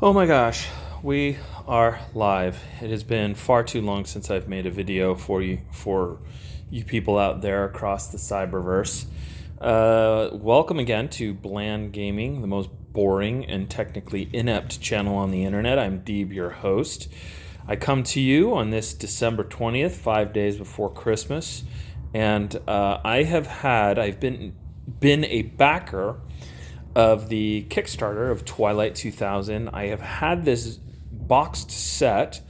Oh my gosh, we are live. It has been far too long since I've made a video for you people out there across the cyberverse. Welcome again to Bland Gaming, the most boring and technically inept channel on the internet. I'm Deeb, your host. I come to you on this December 20th, 5 days before Christmas, and I've been a backer of the Kickstarter of Twilight 2000. I have had this boxed set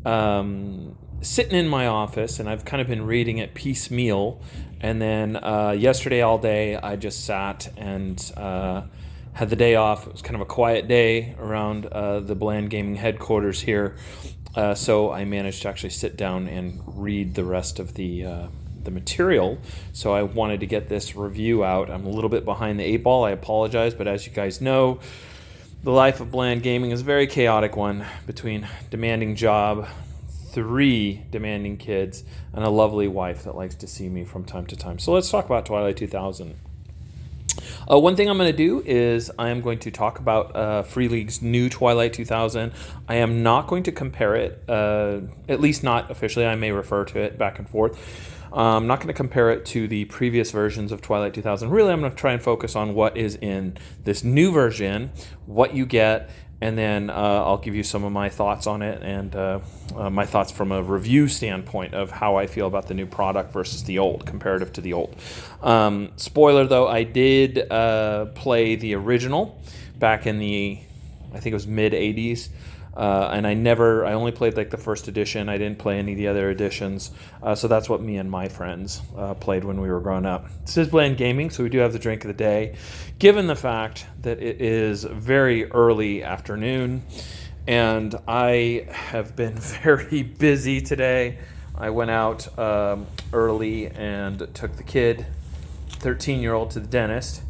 sitting in my office, and I've kind of been reading it piecemeal. And then yesterday all day, I just sat and had the day off. It was kind of a quiet day around the Bland Gaming headquarters here. So I managed to actually sit down and read the rest of the material. So I wanted to get this review out. I'm a little bit behind the eight ball. I apologize, but as you guys know, the life of Bland Gaming is a very chaotic one between demanding job, 3 demanding kids, and a lovely wife that likes to see me from time to time. So let's talk about Twilight 2000. One thing I'm going to do is I am going to talk about Free League's new Twilight 2000. I am not going to compare it, at least not officially. I may refer to it back and forth. I'm not going to compare it to the previous versions of Twilight 2000. Really, I'm going to try and focus on what is in this new version, what you get, and then I'll give you some of my thoughts on it and my thoughts from a review standpoint of how I feel about the new product versus the old, comparative to the old. Spoiler, though, I did play the original back in I think it was mid-'80s. And I only played like the first edition. I didn't play any of the other editions. So that's what me and my friends played when we were growing up. This is Bland Gaming, so we do have the drink of the day. Given the fact that it is very early afternoon, and I have been very busy today. I went out early and took the kid, 13-year-old, to the dentist.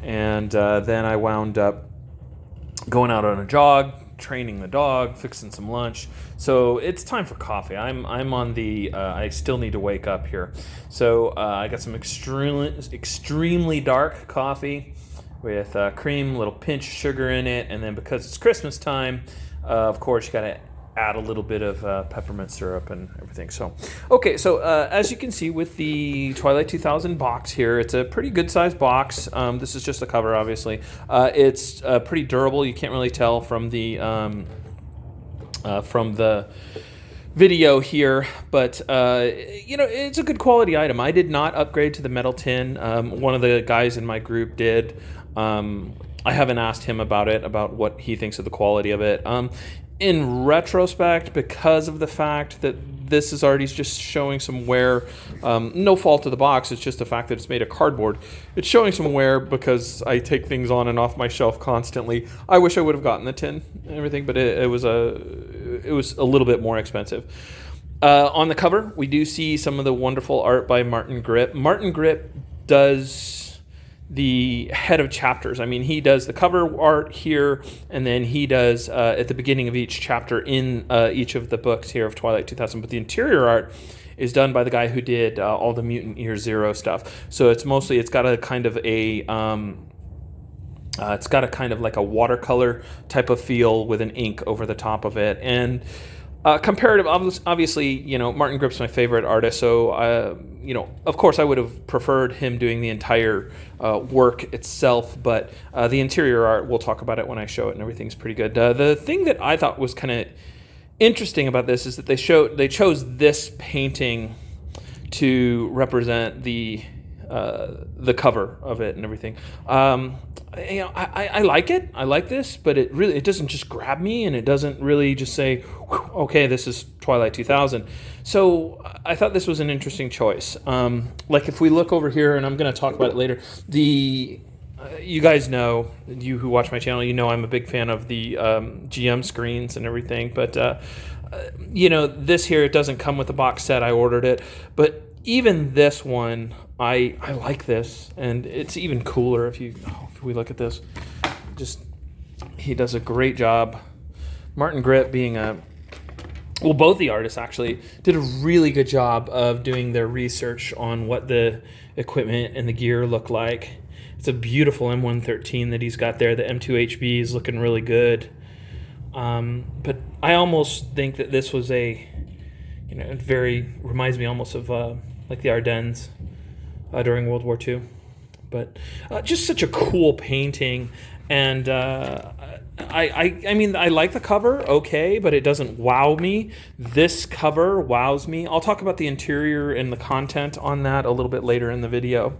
And then I wound up going out on a jog, training the dog, fixing some lunch. So it's time for coffee. I'm on the I still need to wake up here. So I got some extremely dark coffee with cream, little pinch of sugar in it, and then because it's Christmas time, of course you got to add a little bit of peppermint syrup and everything. So okay, so as you can see with the Twilight 2000 box here, it's a pretty good sized box. This is just the cover, obviously. It's pretty durable. You can't really tell from the video here, but it's a good quality item. I did not upgrade to the metal tin. One of the guys in my group did. I haven't asked him about what he thinks of the quality of it. In retrospect, because of the fact that this is already just showing some wear, no fault of the box, it's just the fact that it's made of cardboard. It's showing some wear because I take things on and off my shelf constantly. I wish I would have gotten the tin and everything, but it was a little bit more expensive. On the cover, we do see some of the wonderful art by Martin Grip. Martin Grip does the head of chapters. I mean, he does the cover art here, and then he does at the beginning of each chapter in each of the books here of Twilight 2000. But the interior art is done by the guy who did all the Mutant Year Zero stuff. So it's got a kind of like a watercolor type of feel with an ink over the top of it. And comparative, obviously, Martin Grip's my favorite artist, so, of course I would have preferred him doing the entire work itself, but the interior art, we'll talk about it when I show it, and everything's pretty good. The thing that I thought was kind of interesting about this is that they chose this painting to represent the cover of it and everything. I like it. I like this, but it doesn't just grab me, and it doesn't really just say, okay, this is Twilight 2000. So I thought this was an interesting choice. Like if we look over here, and I'm going to talk about it later, you guys know, you who watch my channel, I'm a big fan of the GM screens and everything, but this here, it doesn't come with the box set. I ordered it, but even this one, I like this, and it's even cooler if we look at this. He does a great job. Martin Grip both the artists actually did a really good job of doing their research on what the equipment and the gear look like. It's a beautiful M113 that he's got there. The M2HB is looking really good. But I almost think that this was it very reminds me almost of like the Ardennes during World War II. But just such a cool painting, and I mean, I like the cover, okay, but it doesn't wow me. This cover wows me. I'll talk about the interior and the content on that a little bit later in the video.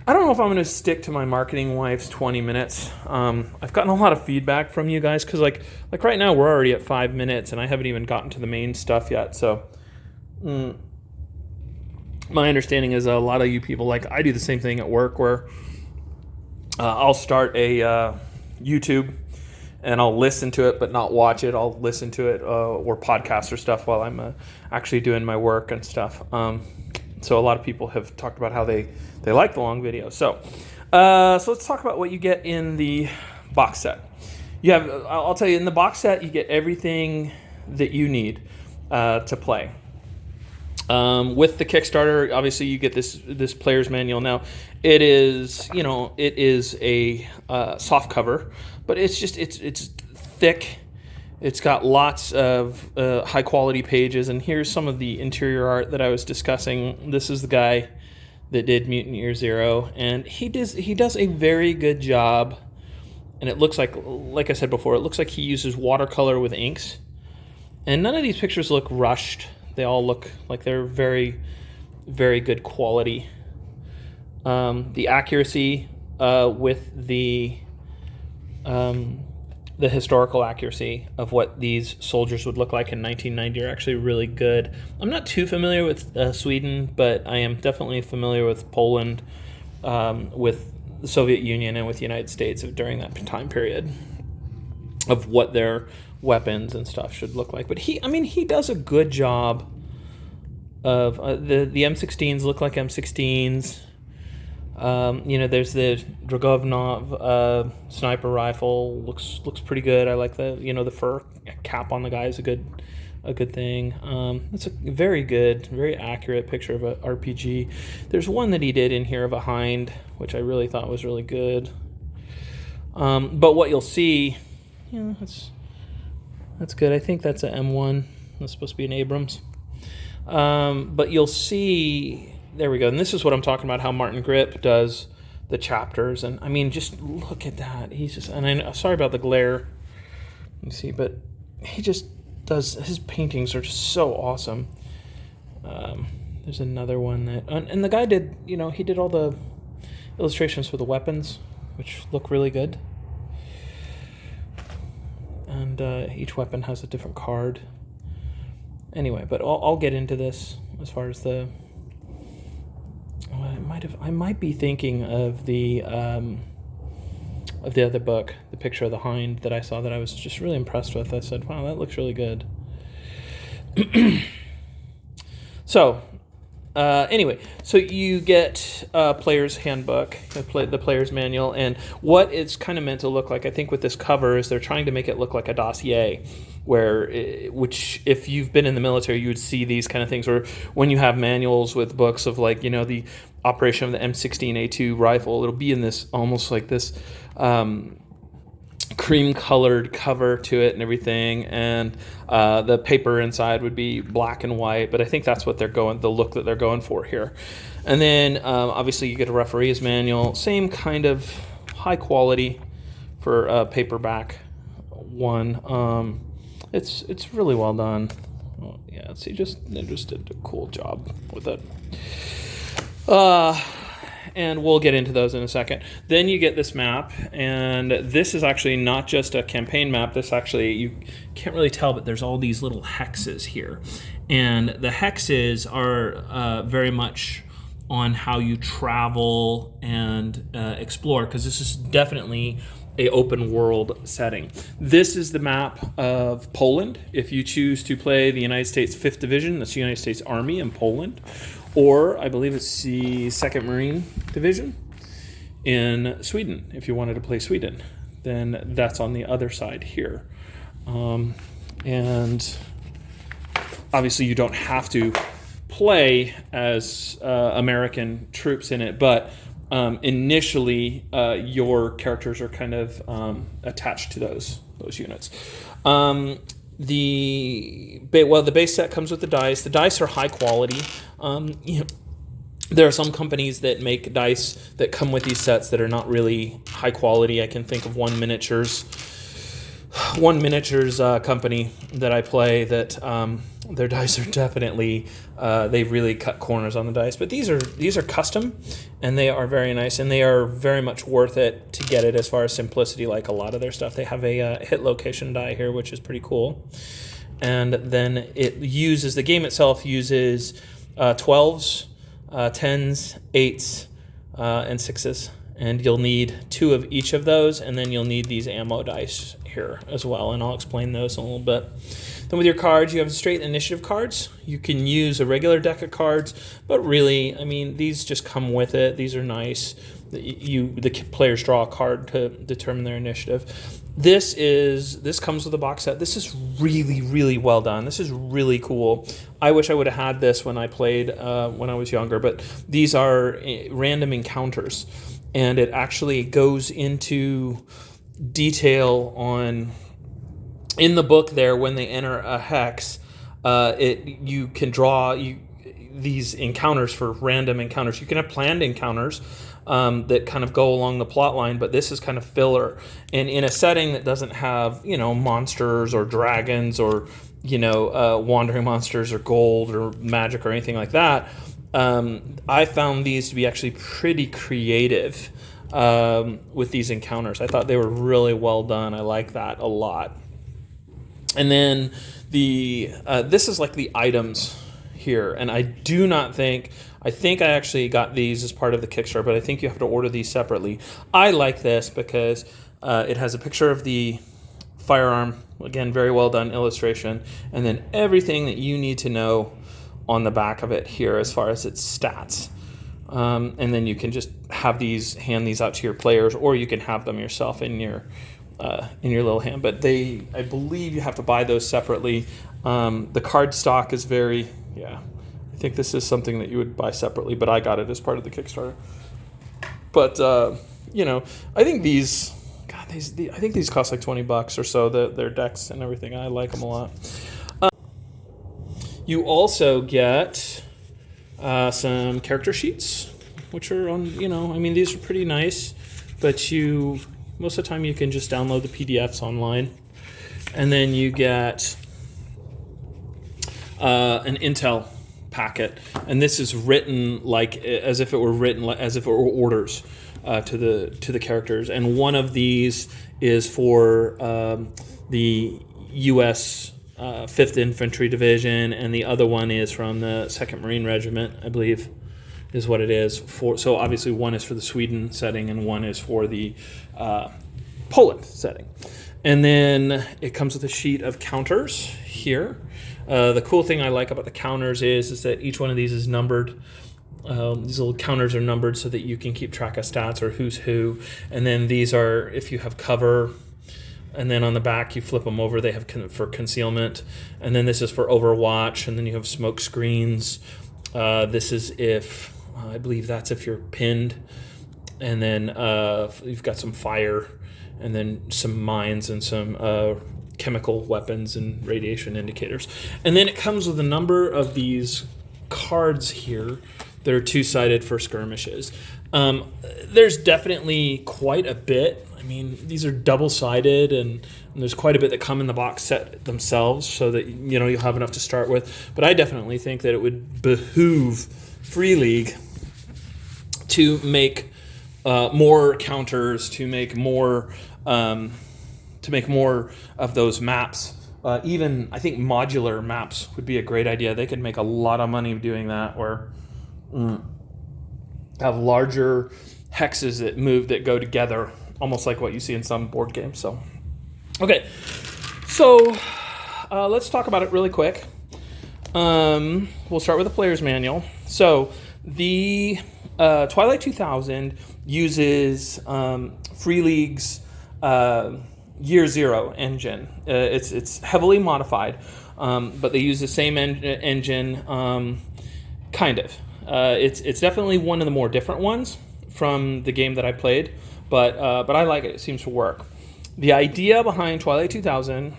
I don't know if I'm going to stick to my marketing wife's 20 minutes. I've gotten a lot of feedback from you guys because like right now we're already at 5 minutes and I haven't even gotten to the main stuff yet. So my understanding is a lot of you people, like I do the same thing at work where I'll start a YouTube and I'll listen to it but not watch it. I'll listen to it or podcasts or stuff while I'm actually doing my work and stuff. So a lot of people have talked about how they like the long videos. So let's talk about what you get in the box set. I'll tell you, in the box set you get everything that you need to play. With the Kickstarter, obviously you get this player's manual. Now, it is a soft cover, but it's thick. It's got lots of high quality pages, and here's some of the interior art that I was discussing. This is the guy that did Mutant Year Zero, and he does a very good job. And it looks like I said before, it looks like he uses watercolor with inks, and none of these pictures look rushed. They all look like they're very, very good quality. The accuracy with the historical accuracy of what these soldiers would look like in 1990 are actually really good. I'm not too familiar with Sweden, but I am definitely familiar with Poland, with the Soviet Union, and with the United States during that time period of what their weapons and stuff should look like. But he does a good job of the M16s look like M16s. There's the Dragovnov sniper rifle, looks pretty good. I like the fur cap on the guy is a good thing. It's a very good, very accurate picture of a RPG. There's one that he did in here of a hind, which I really thought was really good. But what you'll see, that's good. I think that's an M1. That's supposed to be an Abrams. But you'll see, there we go. And this is what I'm talking about, how Martin Grip does the chapters. And I mean, just look at that. Sorry about the glare. You see, but he just does, his paintings are just so awesome. There's another one and the guy did, he did all the illustrations for the weapons, which look really good. And each weapon has a different card. Anyway, but I'll get into this as far as I might be thinking of the other book, the picture of the hind that I saw that I was just really impressed with. I said, wow, that looks really good. So, anyway, so you get a player's handbook, the player's manual, and what it's kind of meant to look like, I think with this cover, is they're trying to make it look like a dossier, which if you've been in the military, you would see these kind of things, or when you have manuals with books of the operation of the M16A2 rifle, it'll be in this, almost like this cream-colored cover to it and everything, and the paper inside would be black and white, but I think that's what the look that they're going for here. And then obviously you get a referee's manual, same kind of high quality for paperback one. It's really well done. Oh, yeah, see, they just did a cool job with it. And we'll get into those in a second. Then you get this map, and this is actually not just a campaign map. This actually, you can't really tell, but there's all these little hexes here. And the hexes are very much on how you travel and explore, because this is definitely a open world setting. This is the map of Poland. If you choose to play the United States 5th Division, that's the United States Army in Poland, or I believe it's the 2nd Marine Division in Sweden. If you wanted to play Sweden, then that's on the other side here. And obviously you don't have to play as American troops in it, but initially your characters are kind of attached to those those units. The base set comes with the dice. The dice are high quality. There are some companies that make dice that come with these sets that are not really high quality. I can think of one miniatures company that I play that their dice are definitely they really cut corners on the dice. But these are custom, and they are very nice, and they are very much worth it to get it as far as simplicity. Like a lot of their stuff, they have a hit location die here, which is pretty cool. And then the game itself uses 12s, 10s, 8s, and 6s. And you'll need 2 of each of those, and then you'll need these ammo dice here as well, and I'll explain those in a little bit. Then with your cards, you have straight initiative cards. You can use a regular deck of cards, but really, I mean, these just come with it. These are nice. The players draw a card to determine their initiative. This comes with a box set. This is really, really well done. This is really cool. I wish I would have had this when I played when I was younger, but these are random encounters, and it actually goes into detail on in the book there. When they enter a hex, you can draw these encounters for random encounters. You can have planned encounters that kind of go along the plot line, but this is kind of filler. And in a setting that doesn't have, monsters or dragons or, wandering monsters or gold or magic or anything like that, I found these to be actually pretty creative with these encounters. I thought they were really well done. I like that a lot. And then this is like the items here, and I think I actually got these as part of the Kickstarter, but I think you have to order these separately. I like this because it has a picture of the firearm, again, very well done illustration, and then everything that you need to know on the back of it here as far as its stats. And then you can just hand these out to your players, or you can have them yourself in your little hand. But I believe you have to buy those separately. The card stock is I think this is something that you would buy separately, but I got it as part of the Kickstarter. But I think these cost like $20 or so. Their decks and everything. I like them a lot. You also get some character sheets, which are on. These are pretty nice, but most of the time you can just download the PDFs online, and then you get an intel packet, and this is written as if it were orders to the characters. And one of these is for the U.S. 5th Infantry Division, and the other one is from the 2nd Marine Regiment, I believe, is what it is. So obviously one is for the Sweden setting, and one is for the Poland setting. And then it comes with a sheet of counters here. The cool thing I like about the counters is that each one of these is numbered. These little counters are numbered so that you can keep track of stats or who's who. And then these are if you have cover. And then on the back, you flip them over. They have for concealment. And then this is for overwatch. And then you have smoke screens. This is I believe that's if you're pinned. And then you've got some fire. And then some mines and some chemical weapons and radiation indicators. And then it comes with a number of these cards here that are two-sided for skirmishes. There's definitely quite a bit. These are double-sided, and there's quite a bit that come in the box set themselves, so that you'll have enough to start with. But I definitely think that it would behoove Free League to make more counters, to make more of those maps. Even I think modular maps would be a great idea. They could make a lot of money doing that, or have larger hexes that go together, almost like what you see in some board games. So, okay, so let's talk about it really quick. We'll start with the player's manual. So the Twilight 2000 uses Free League's Year Zero engine. It's heavily modified, but they use the same engine, kind of. It's definitely one of the more different ones from the game that I played, but I like it. It seems to work. The idea behind Twilight 2000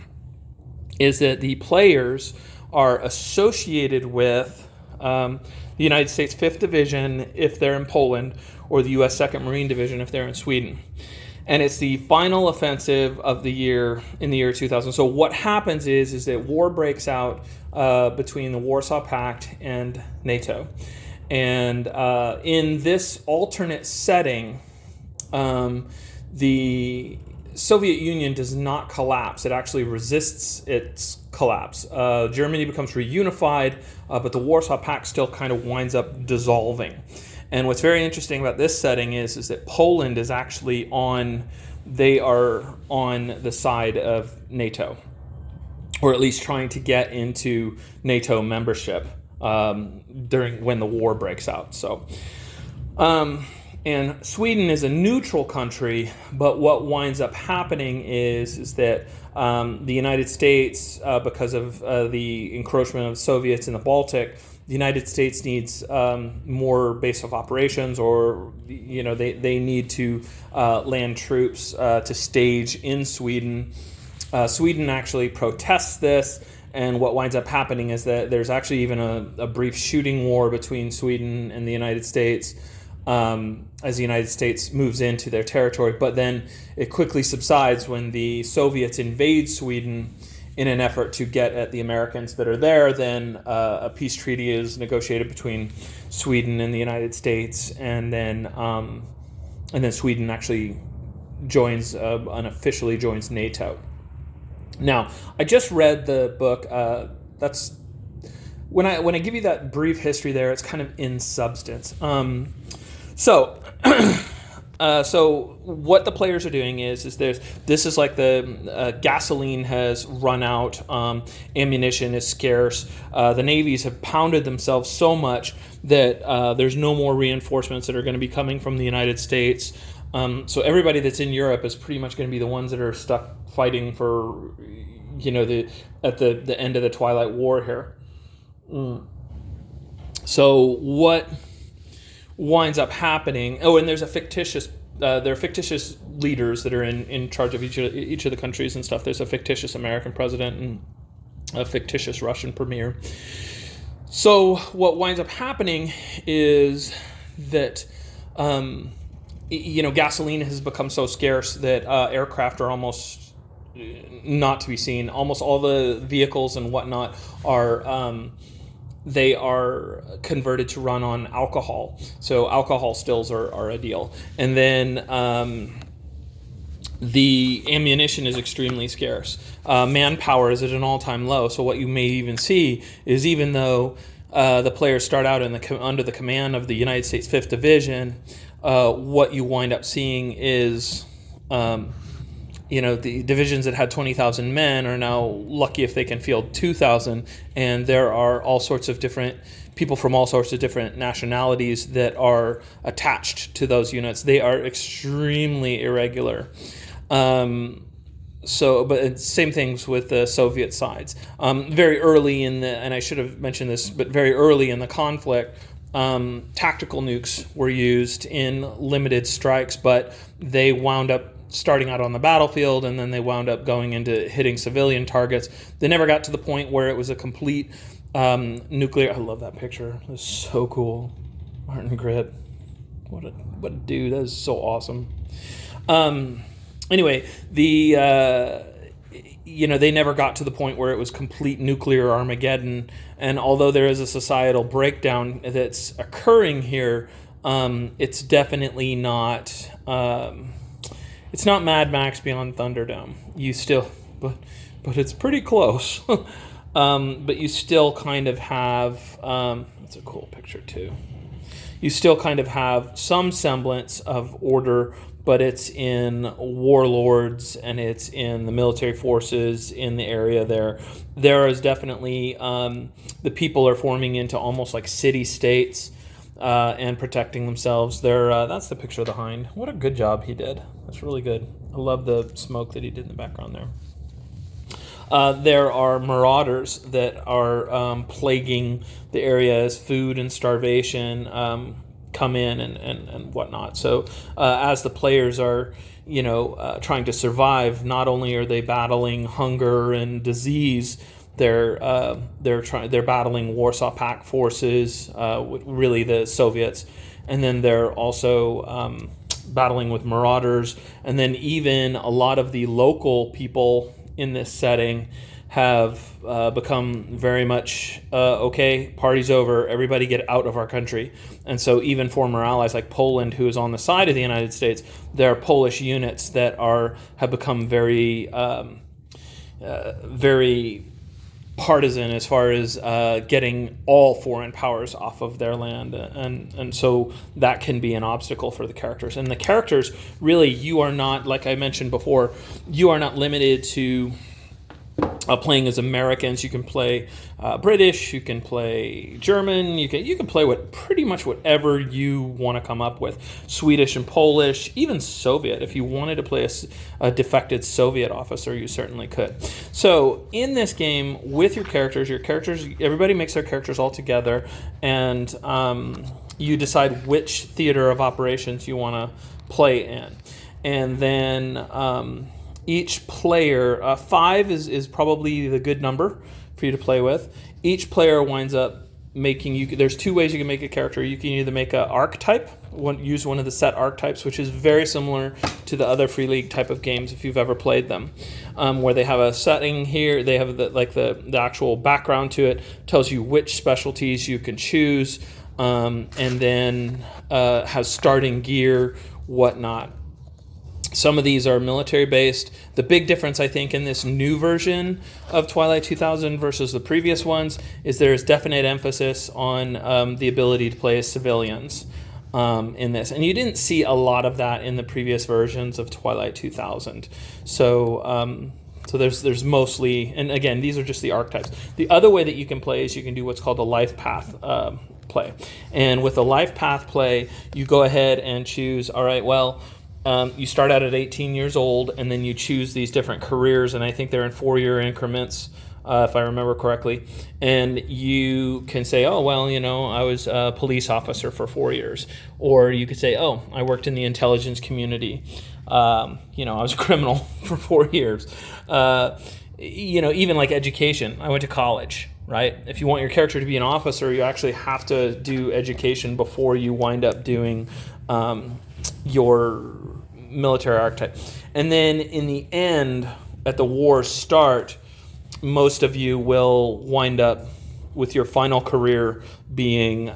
is that the players are associated with the United States 5th Division if they're in Poland, or the U.S. 2nd Marine Division if they're in Sweden. And it's the final offensive of the year in the year 2000. So what happens is that war breaks out between the Warsaw Pact and NATO. And in this alternate setting, the Soviet Union does not collapse. It actually resists its collapse. Germany becomes reunified, but the Warsaw Pact still kind of winds up dissolving. And what's very interesting about this setting is that Poland is actually they are on the side of NATO, or at least trying to get into NATO membership when the war breaks out. So, and Sweden is a neutral country, but what winds up happening is that the United States, because of the encroachment of Soviets in the Baltic, the United States needs more base of operations, or they need to land troops to stage in Sweden. Sweden actually protests this, and what winds up happening is that there's actually even a brief shooting war between Sweden and the United States as the United States moves into their territory. But then it quickly subsides when the Soviets invade Sweden in an effort to get at the Americans that are there. Then a peace treaty is negotiated between Sweden and the United States, and then Sweden actually unofficially joins NATO. Now, I just read the book. That's when I give you that brief history there, it's kind of in substance. So what the players are doing is this is like the gasoline has run out, ammunition is scarce. The navies have pounded themselves so much that there's no more reinforcements that are going to be coming from the United States. So everybody that's in Europe is pretty much going to be the ones that are stuck fighting for, at the end of the Twilight War here. So what winds up happening? Oh, and there's there are fictitious leaders that are in charge of each of the countries and stuff. There's a fictitious American president and a fictitious Russian premier. So what winds up happening is that gasoline has become so scarce that aircraft are almost not to be seen. Almost all the vehicles and whatnot are they are converted to run on alcohol. So alcohol stills are a deal. And then the ammunition is extremely scarce. Manpower is at an all-time low. So what you may even see is, even though the players start out under the command of the United States 5th Division, what you wind up seeing is the divisions that had 20,000 men are now lucky if they can field 2,000, and there are all sorts of different people from all sorts of different nationalities that are attached to those units. They are extremely irregular. But same things with the Soviet sides. Very early and I should have mentioned this, but very early in the conflict, tactical nukes were used in limited strikes, but they wound up starting out on the battlefield, and then they wound up going into hitting civilian targets. They never got to the point where it was a complete nuclear. I love that picture. It's so cool. Martin Grip. What a dude. That is so awesome. Anyway, they never got to the point where it was complete nuclear Armageddon. And although there is a societal breakdown that's occurring here, it's definitely not. It's not Mad Max Beyond Thunderdome. But it's pretty close. But you still kind of have. That's a cool picture too. You still kind of have some semblance of order, but it's in warlords and it's in the military forces in the area there. There is definitely the people are forming into almost like city-states and protecting themselves. That's the picture of the Hind. What a good job he did. That's really good. I love the smoke that he did in the background there. There are marauders that are plaguing the area as food and starvation come in and whatnot. So as the players are trying to survive, not only are they battling hunger and disease, they're battling Warsaw Pact forces, really the Soviets, and then they're also battling with marauders, and then even a lot of the local people in this setting have become very much okay, party's over, everybody get out of our country. And so even former allies like Poland, who is on the side of the United States, there are Polish units that have become very very partisan as far as getting all foreign powers off of their land, and so that can be an obstacle for the characters. And the characters, really, you are not, like I mentioned before, you are not limited to playing as Americans. You can play British, you can play German, you can play pretty much whatever you want to come up with. Swedish and Polish, even Soviet. If you wanted to play a defected Soviet officer, you certainly could. So in this game, with your characters, everybody makes their characters all together, and you decide which theater of operations you want to play in. And then each player, 5 is probably the good number for you to play with. Each player winds up making there's 2 ways you can make a character. You can either make an archetype, use one of the set archetypes, which is very similar to the other Free League type of games if you've ever played them, where they have a setting here, they have the actual background to it, tells you which specialties you can choose, and then has starting gear, whatnot. Some of these are military-based. The big difference, I think, in this new version of Twilight 2000 versus the previous ones is there is definite emphasis on the ability to play as civilians in this. And you didn't see a lot of that in the previous versions of Twilight 2000. So there's mostly, and again, these are just the archetypes. The other way that you can play is you can do what's called a life path play. And with a life path play, you go ahead and choose, all right, well, you start out at 18 years old, and then you choose these different careers, and I think they're in 4-year increments, if I remember correctly. And you can say, oh, well, I was a police officer for 4 years. Or you could say, oh, I worked in the intelligence community. I was a criminal for 4 years. Even like education, I went to college, right? If you want your character to be an officer, you actually have to do education before you wind up doing your military archetype. And then in the end, at the war's start, most of you will wind up with your final career being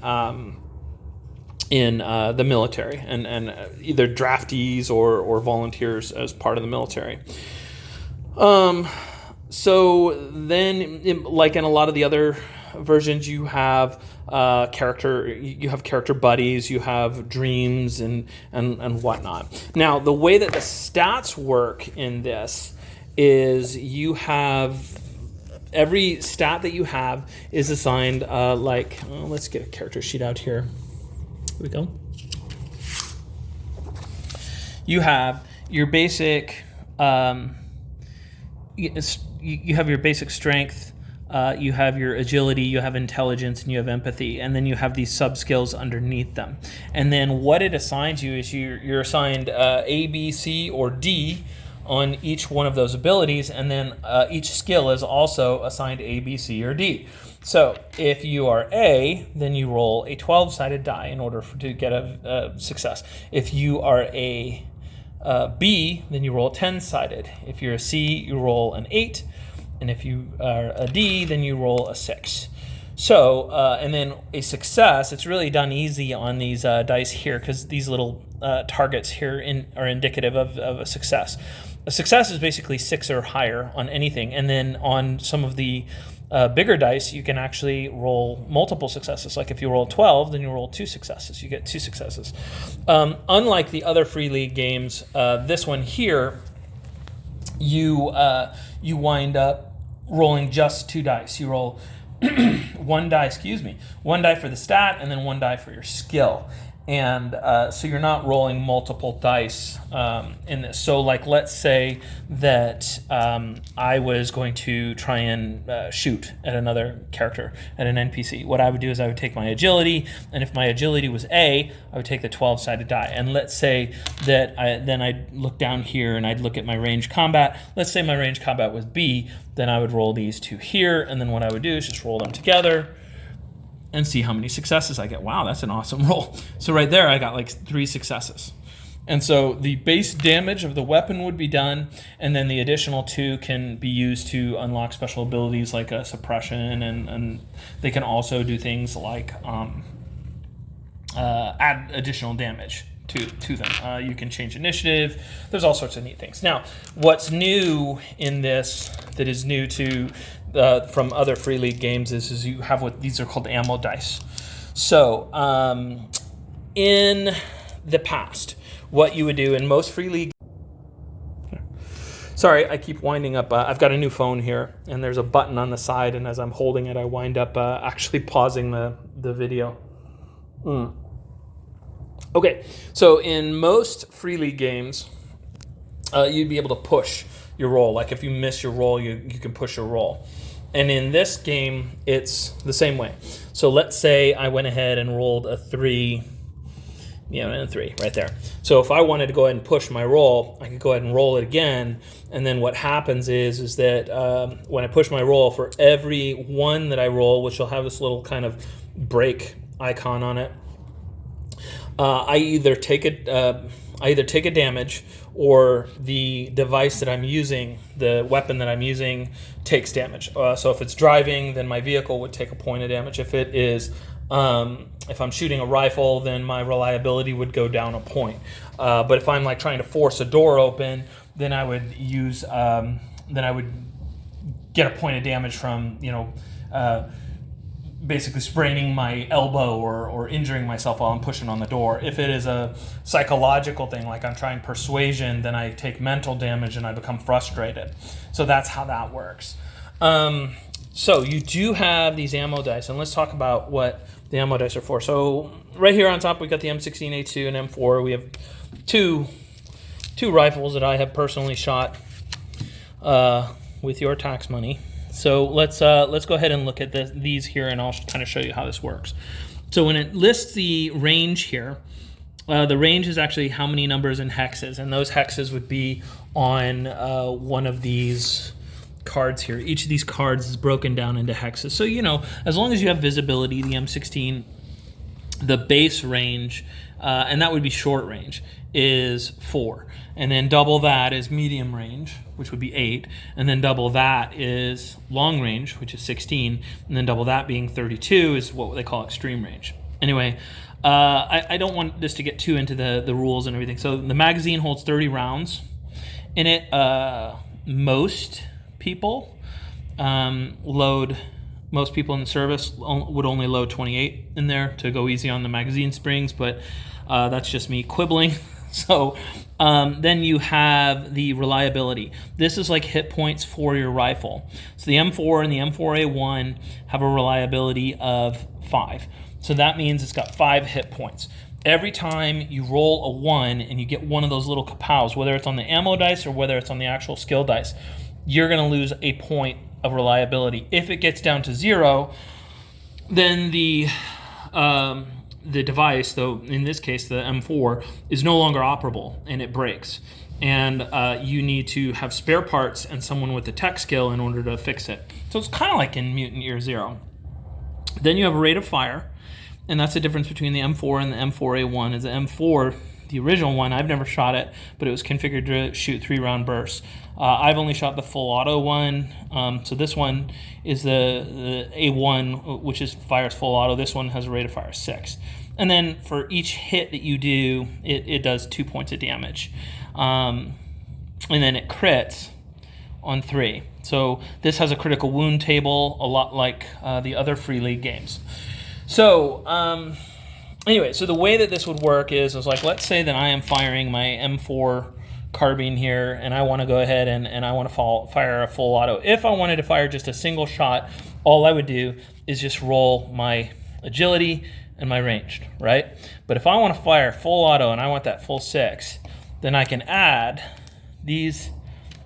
in the military, and either draftees or volunteers as part of the military. So then, like in a lot of the other versions, you have character buddies, you have dreams and whatnot. Now, the way that the stats work in this is you have every stat that you have is assigned let's get a character sheet out here. Here we go. You have your basic you have your basic strength, you have your agility, you have intelligence, and you have empathy, and then you have these sub-skills underneath them. And then what it assigns you is you're assigned A, B, C, or D on each one of those abilities, and then each skill is also assigned A, B, C, or D. So if you are A, then you roll a 12-sided die in order to get a success. If you are a B, then you roll 10-sided. If you're a C, you roll an 8. And if you are a D, then you roll a 6. So, and then a success, it's really done easy on these dice here because these little targets here are indicative of a success. A success is basically 6 or higher on anything. And then on some of the bigger dice, you can actually roll multiple successes. Like if you roll 12, then you roll 2 successes. You get 2 successes. Unlike the other Free League games, this one here, you wind up rolling just 2 dice. You roll one die for the stat, and then 1 die for your skill. And so you're not rolling multiple dice in this. So like, let's say that I was going to try and shoot at another character, at an NPC. What I would do is I would take my agility, and if my agility was A, I would take the 12-sided die. And let's say that then I'd look down here and I'd look at my range combat. Let's say my range combat was B, then I would roll these two here, and then what I would do is just roll them together and see how many successes I get. Wow, that's an awesome roll. So right there, I got like 3 successes. And so the base damage of the weapon would be done, and then the additional 2 can be used to unlock special abilities like a suppression, and they can also do things like add additional damage to them. You can change initiative. There's all sorts of neat things. Now, what's new in this that is new to from other Free League games is you have what these are called ammo dice. So in the past, what you would do in most Free League... Sorry, I keep winding up. I've got a new phone here, and there's a button on the side, and as I'm holding it, I wind up actually pausing the video. Okay, so in most Free League games, you'd be able to push your roll. Like if you miss your roll, you can push your roll. And in this game, it's the same way. So let's say I went ahead and rolled a 3, and a 3 right there. So if I wanted to go ahead and push my roll, I could go ahead and roll it again. And then what happens is that when I push my roll, for every 1 that I roll, which will have this little kind of break icon on it, I either take a damage, or the device that I'm using, the weapon that I'm using, takes damage. So if it's driving, then my vehicle would take a point of damage. If it is, if I'm shooting a rifle, then my reliability would go down a point. But if I'm like trying to force a door open, then I would use, then I would get a point of damage from, basically spraining my elbow or injuring myself while I'm pushing on the door. If it is a psychological thing, like I'm trying persuasion, then I take mental damage and I become frustrated. So that's how that works. So you do have these ammo dice, and let's talk about what the ammo dice are for. So right here on top, we got the M16A2 and M4. We have two rifles that I have personally shot with your tax money. So let's go ahead and look at these here, and I'll kind of show you how this works. So when it lists the range here, the range is actually how many numbers in hexes, and those hexes would be on one of these cards here. Each of these cards is broken down into hexes. So, as long as you have visibility, the M16, the base range, and that would be short range, is 4. And then double that is medium range, which would be 8. And then double that is long range, which is 16. And then double that being 32 is what they call extreme range. Anyway, I don't want this to get too into the rules and everything. So the magazine holds 30 rounds in it. Most people in the service would only load 28 in there to go easy on the magazine springs, but that's just me quibbling. So then you have the reliability. This is like hit points for your rifle. So the M4 and the M4A1 have a reliability of 5. So that means it's got 5 hit points. Every time you roll a 1 and you get one of those little kapows, whether it's on the ammo dice or whether it's on the actual skill dice, you're going to lose a point of reliability. If it gets down to 0, then the device, though in this case the M4, is no longer operable and it breaks. And you need to have spare parts and someone with the tech skill in order to fix it. So it's kind of like in Mutant Year Zero. Then you have a rate of fire, and that's the difference between the M4 and the M4A1. Is the M4, the original one, I've never shot it, but it was configured to shoot 3-round bursts. I've only shot the full auto one. So this one is the A1, which fires full auto. This one has a rate of fire 6. And then for each hit that you do, it does 2 points of damage. And then it crits on 3. So this has a critical wound table, a lot like the other Free League games. So anyway, so the way that this would work is like, let's say that I am firing my M4 carbine here, and I want to go ahead and I want to fire a full auto. If I wanted to fire just a single shot, all I would do is just roll my agility, and my ranged, right? But if I want to fire full auto and I want that full 6, then I can add these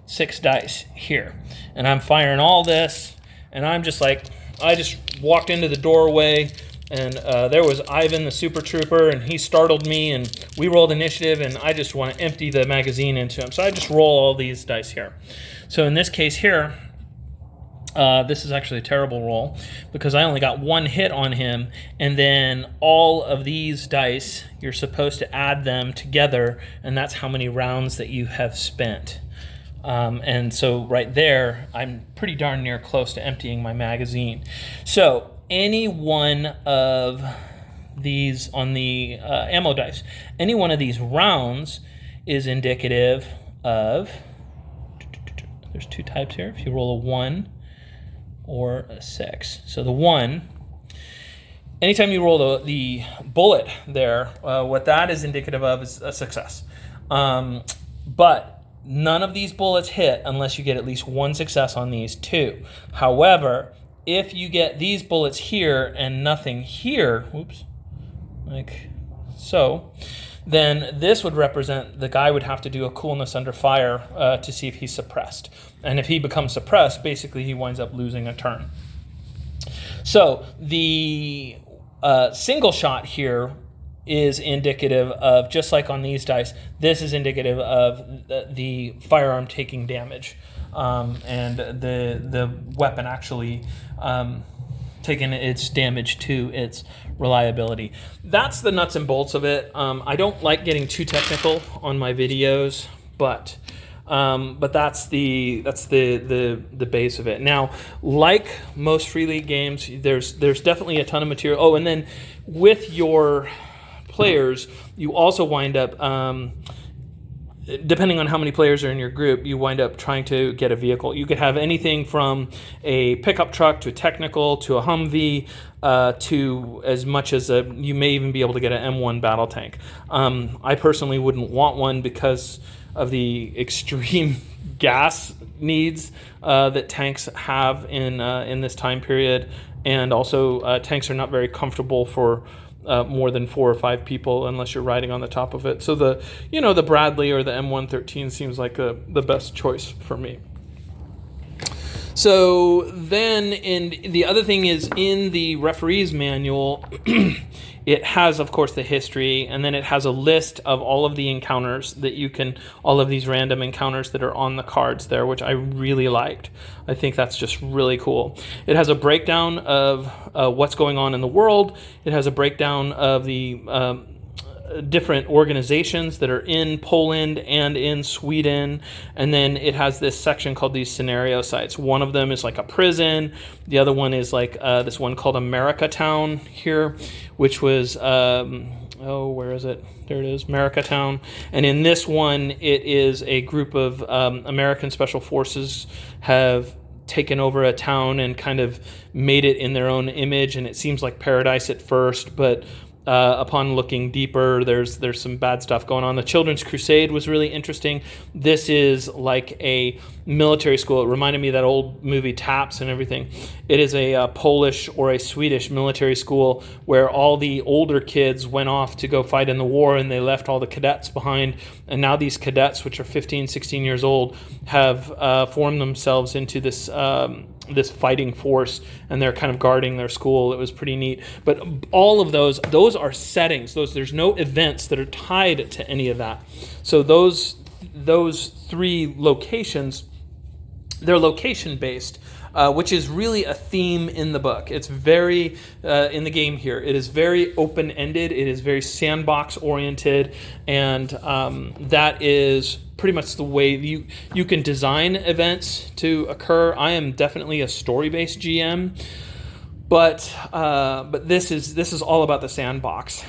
6 dice here. And I'm firing all this, and I'm just like, I just walked into the doorway, and there was Ivan the Super Trooper, and he startled me, and we rolled initiative, and I just want to empty the magazine into him. So I just roll all these dice here. So in this case here, this is actually a terrible roll because I only got 1 hit on him, and then all of these dice, you're supposed to add them together, and that's how many rounds that you have spent. And so right there, I'm pretty darn near close to emptying my magazine. So any one of these on the ammo dice, any one of these rounds is indicative of, there's 2 types here, if you roll a 1 or a 6. So the 1, anytime you roll the bullet there, what that is indicative of is a success. But none of these bullets hit unless you get at least 1 success on these 2. However, if you get these bullets here and nothing here, whoops, like so, then this would represent the guy would have to do a coolness under fire to see if he's suppressed. And if he becomes suppressed, basically he winds up losing a turn. So the single shot here is indicative of, just like on these dice, this is indicative of the firearm taking damage, and the weapon actually taking its damage to its reliability. That's the nuts and bolts of it. I don't like getting too technical on my videos, but that's the base of it. Now, like most Free League games, there's definitely a ton of material. Oh, and then with your players, you also wind up, depending on how many players are in your group, you wind up trying to get a vehicle. You could have anything from a pickup truck to a technical to a Humvee to as much as you may even be able to get an M1 battle tank. I personally wouldn't want one because of the extreme gas needs that tanks have in this time period, and also tanks are not very comfortable for more than 4 or 5 people unless you're riding on the top of it. So the Bradley or the M113 seems like the best choice for me. So then, the other thing is, in the referee's manual, it has, of course, the history, and then it has a list of all of the encounters that you can, all of these random encounters that are on the cards there, which I really liked. I think that's just really cool. It has a breakdown of what's going on in the world. It has a breakdown of the different organizations that are in Poland and in Sweden, and then it has this section called these scenario sites. One of them is like a prison. The other one is like this one called America Town here, which was where is it? There it is, America Town. And in this one, it is a group of American Special Forces have taken over a town and kind of made it in their own image, and it seems like paradise at first, but upon looking deeper, there's some bad stuff going on. The Children's Crusade was really interesting. This is like a military school. It reminded me of that old movie Taps and everything. It is a Polish or a Swedish military school where all the older kids went off to go fight in the war, and they left all the cadets behind. And now these cadets, which are 15, 16 years old, have formed themselves into this fighting force, and they're kind of guarding their school. It was pretty neat. But all of those are settings. There's no events that are tied to any of that. So those 3 locations, they're location based, which is really a theme in the book. It's very in the game here. It is very open ended. It is very sandbox oriented, and that is pretty much the way you can design events to occur. I am definitely a story-based GM, but this is all about the sandbox.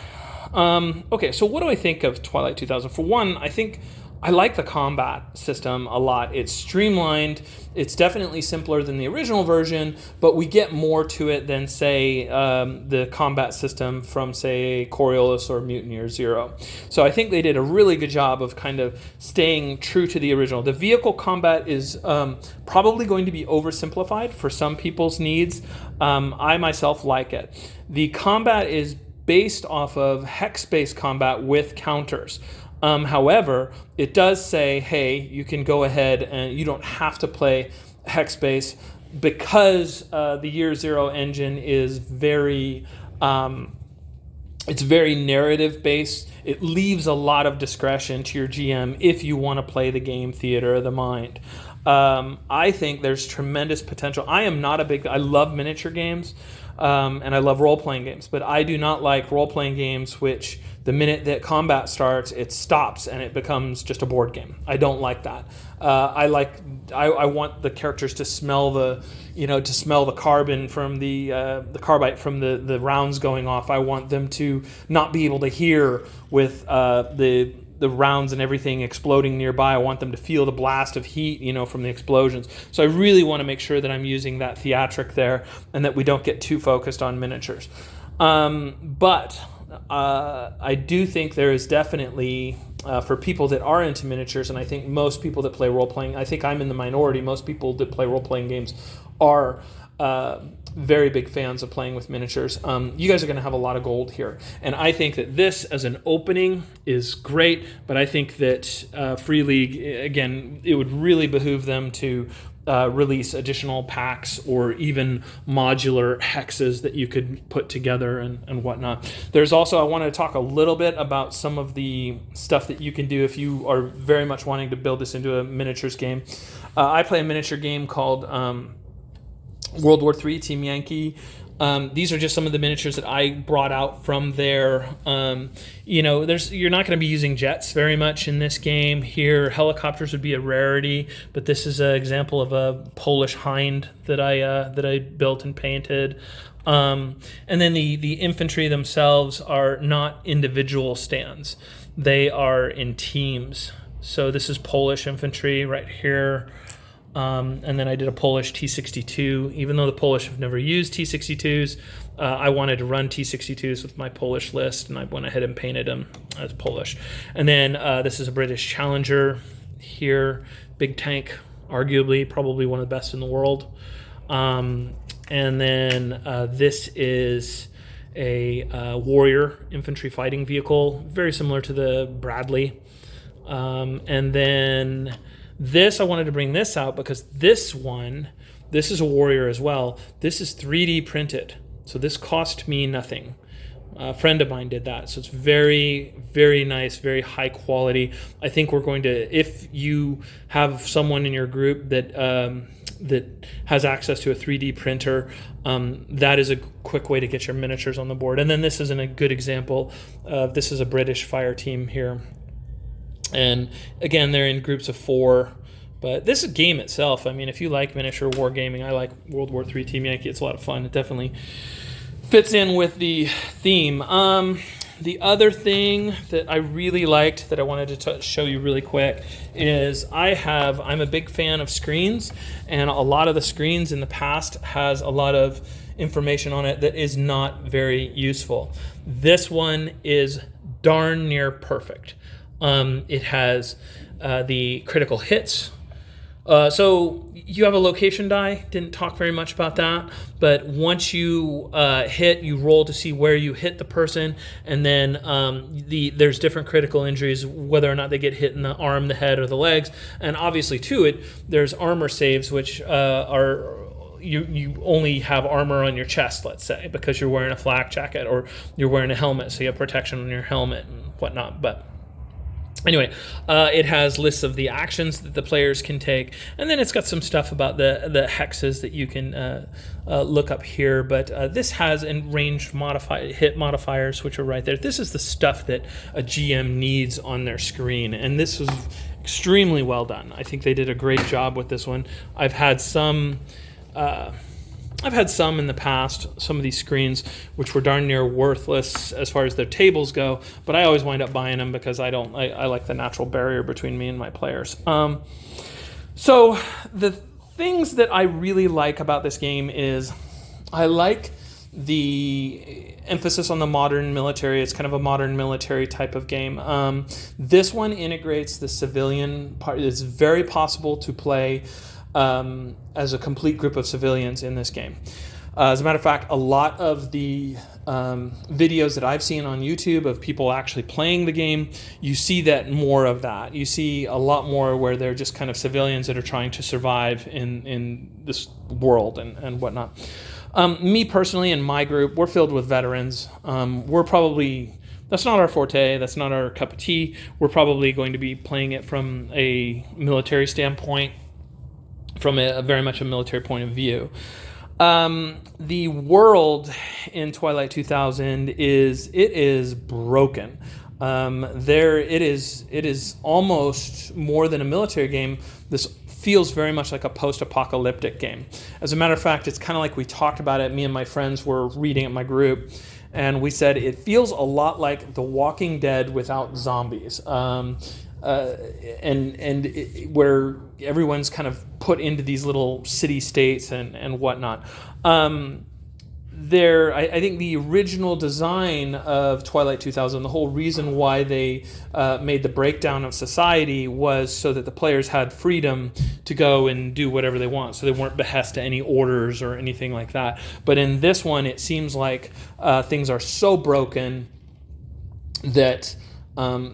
Okay, so what do I think of Twilight 2000? For one, I think I like the combat system a lot. It's streamlined. It's definitely simpler than the original version, but we get more to it than, say, the combat system from, say, Coriolis or Mutineer Zero. So I think they did a really good job of kind of staying true to the original. The vehicle combat is probably going to be oversimplified for some people's needs. I myself like it. The combat is based off of hex-based combat with counters. However, it does say, hey, you can go ahead and you don't have to play hex-based because the Year Zero engine is very... it's very narrative based. It leaves a lot of discretion to your GM if you want to play the game Theater of the Mind. I think there's tremendous potential. I love miniature games, and I love role-playing games, but I do not like role-playing games which the minute that combat starts, it stops and it becomes just a board game. I don't like that. I want the characters to smell the carbon from the carbide from the rounds going off. I want them to not be able to hear with the rounds and everything exploding nearby. I want them to feel the blast of heat, from the explosions. So I really want to make sure that I'm using that theatric there and that we don't get too focused on miniatures. But I do think there is definitely, for people that are into miniatures, and I think most people that play role-playing, I think I'm in the minority, most people that play role-playing games are very big fans of playing with miniatures. You guys are going to have a lot of gold here. And I think that this as an opening is great, but I think that Free League, again, it would really behoove them to release additional packs or even modular hexes that you could put together and whatnot. There's also, I wanted to talk a little bit about some of the stuff that you can do if you are very much wanting to build this into a miniatures game. I play a miniature game called World War III Team Yankee. These are just some of the miniatures that I brought out from there. You're not going to be using jets very much in this game. Here, helicopters would be a rarity, but this is an example of a Polish hind that I built and painted. And then the infantry themselves are not individual stands; they are in teams. So this is Polish infantry right here. And then I did a Polish T-62. Even though the Polish have never used T-62s, I wanted to run T-62s with my Polish list, and I went ahead and painted them as Polish. And then this is a British Challenger here, big tank, arguably probably one of the best in the world. And then this is a warrior infantry fighting vehicle, very similar to the Bradley. And then this, I wanted to bring this out because this is a warrior as well. This is 3D printed. So this cost me nothing. A friend of mine did that. So it's very, very nice, very high quality. I think we're going to, if you have someone in your group that has access to a 3D printer, that is a quick way to get your miniatures on the board. And then this is a good example of, this is a British fire team here. And again, they're in groups of 4. But this game itself, I mean, if you like miniature war gaming, I like World War III Team Yankee. It's a lot of fun. It definitely fits in with the theme. The other thing that I really liked that I wanted to show you really quick is I'm a big fan of screens, and a lot of the screens in the past has a lot of information on it that is not very useful. This one is darn near perfect. It has the critical hits. So you have a location die. Didn't talk very much about that. But once you hit, you roll to see where you hit the person. And then there's different critical injuries, whether or not they get hit in the arm, the head, or the legs. And obviously there's armor saves, which are... You only have armor on your chest, let's say, because you're wearing a flak jacket or you're wearing a helmet, so you have protection on your helmet and whatnot. But anyway, it has lists of the actions that the players can take, and then it's got some stuff about the hexes that you can look up here. But this has ranged hit modifiers, which are right there. This is the stuff that a GM needs on their screen, and this was extremely well done. I think they did a great job with this one. I've had some in the past, some of these screens, which were darn near worthless as far as their tables go, but I always wind up buying them because I like the natural barrier between me and my players. So the things that I really like about this game is I like the emphasis on the modern military. It's kind of a modern military type of game. This one integrates the civilian part. It's very possible to play as a complete group of civilians in this game. As a matter of fact, a lot of the videos that I've seen on YouTube of people actually playing the game, you see that more of that. You see a lot more where they're just kind of civilians that are trying to survive in this world and whatnot. Me personally, in my group, we're filled with veterans. That's not our forte. That's not our cup of tea. We're probably going to be playing it from a military standpoint, from a very much a military point of view. The world in Twilight 2000 is broken. It is almost more than a military game. This feels very much like a post-apocalyptic game. As a matter of fact, it's kind of like we talked about it. Me and my friends were reading it in my group, and we said it feels a lot like The Walking Dead without zombies. Where everyone's kind of put into these little city states and whatnot. I think the original design of Twilight 2000, the whole reason why they made the breakdown of society was so that the players had freedom to go and do whatever they want, so they weren't behest to any orders or anything like that. But in this one, it seems like things are so broken that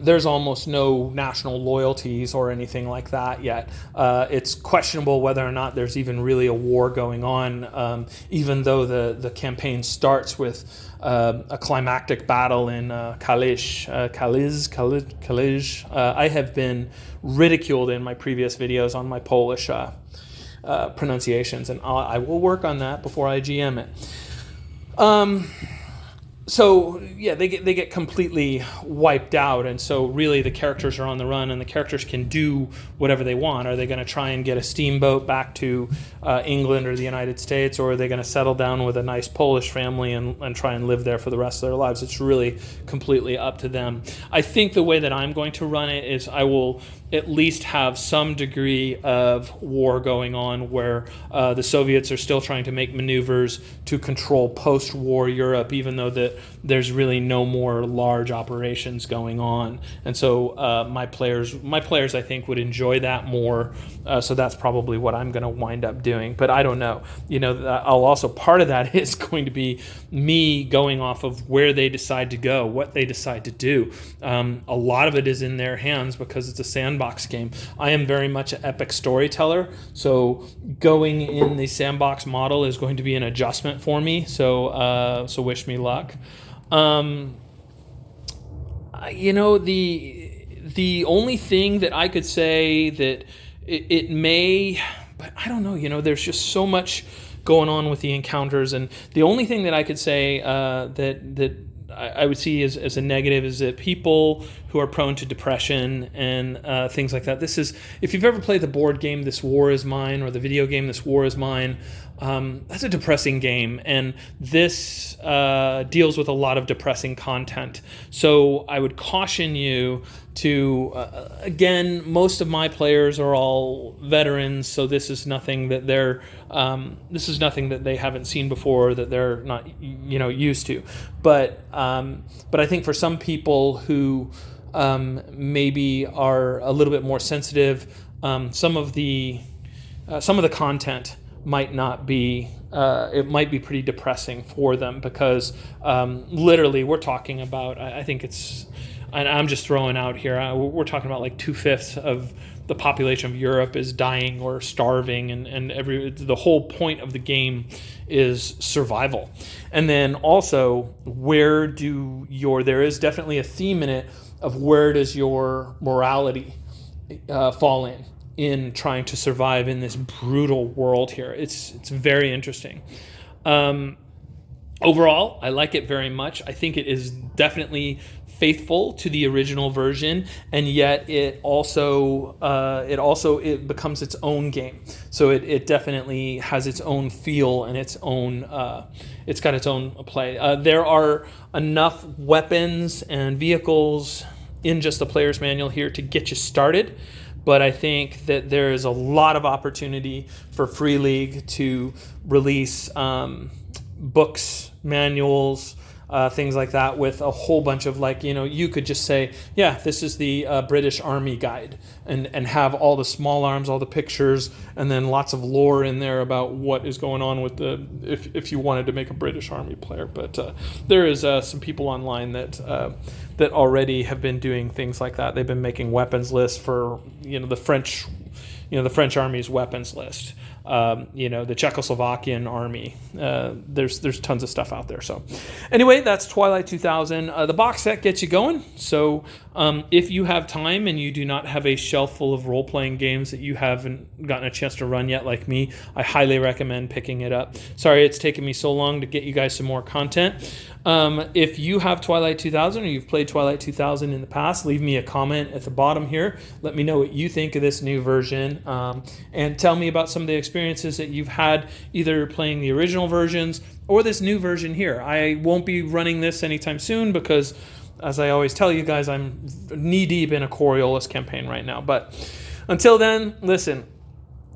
there's almost no national loyalties or anything like that yet. It's questionable whether or not there's even really a war going on, even though the campaign starts with a climactic battle in Kalisz. I have been ridiculed in my previous videos on my Polish pronunciations, and I will work on that before I GM it. So yeah, they get completely wiped out, and so really the characters are on the run, and the characters can do whatever they want. Are they going to try and get a steamboat back to England or the United States, or are they going to settle down with a nice Polish family and try and live there for the rest of their lives? It's really completely up to them. I think the way that I'm going to run it is I will at least have some degree of war going on where the Soviets are still trying to make maneuvers to control post-war Europe, even though there's really no more large operations going on. And so my players, I think, would enjoy that more. So that's probably what I'm going to wind up doing. But I don't know. I'll also, part of that is going to be me going off of where they decide to go, what they decide to do. A lot of it is in their hands because it's a sandbox game. I am very much an epic storyteller, so going in the sandbox model is going to be an adjustment for me. So wish me luck. The only thing that I could say that it may, but I don't know. There's just so much going on with the encounters, and the only thing that I could say that I would see as a negative is that people who are prone to depression and things like that. This is, if you've ever played the board game This War Is Mine, or the video game This War Is Mine, that's a depressing game, and this deals with a lot of depressing content. So I would caution you to, again, most of my players are all veterans, so this is nothing that they haven't seen before, that they're not used to. But I think for some people who maybe are a little bit more sensitive, some of the content might not be, it might be pretty depressing for them, because literally we're talking about, I think it's, and I'm just throwing out here, we're talking about like 2/5 of the population of Europe is dying or starving, and the whole point of the game is survival. And then also, there is definitely a theme in it of where does your morality fall in trying to survive in this brutal world here. It's very interesting. Overall, I like it very much. I think it is definitely faithful to the original version, and yet it becomes its own game. So it definitely has its own feel and its own it's got its own play. There are enough weapons and vehicles in just the player's manual here to get you started, but I think that there is a lot of opportunity for Free League to release books, manuals, things like that, with a whole bunch of like, you could just say, yeah, this is the British Army guide, and have all the small arms, all the pictures, and then lots of lore in there about what is going on with if you wanted to make a British Army player. But there is some people online that already have been doing things like that. They've been making weapons lists for the French Army's weapons list. The Czechoslovakian army. There's tons of stuff out there. So anyway, that's Twilight 2000. The box set gets you going. So if you have time and you do not have a shelf full of role-playing games that you haven't gotten a chance to run yet, like me, I highly recommend picking it up. Sorry it's taken me so long to get you guys some more content. If you have Twilight 2000 or you've played Twilight 2000 in the past, leave me a comment at the bottom here. Let me know what you think of this new version, and tell me about some of the experiences that you've had either playing the original versions or this new version here. I won't be running this anytime soon because, as I always tell you guys, I'm knee-deep in a Coriolis campaign right now. But until then, listen,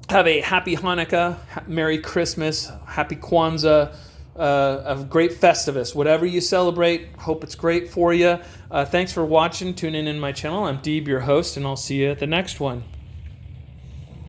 have a happy Hanukkah, Merry Christmas, Happy Kwanzaa, a great Festivus. Whatever you celebrate, hope it's great for you. Thanks for watching, tuning in my channel. I'm Deeb, your host, and I'll see you at the next one.